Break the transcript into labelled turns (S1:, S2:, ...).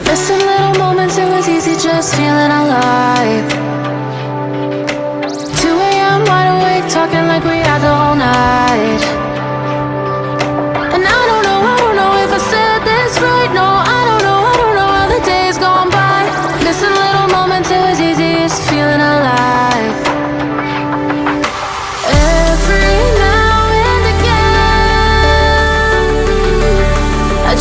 S1: Missing little moments, it was easy just feeling alive. 2 a.m. wide awake, talking like we had the whole night. And I don't know if I said this right. No, I don't know how the days gone by. Missing little moments, it was easy just feeling alive. Every now and again I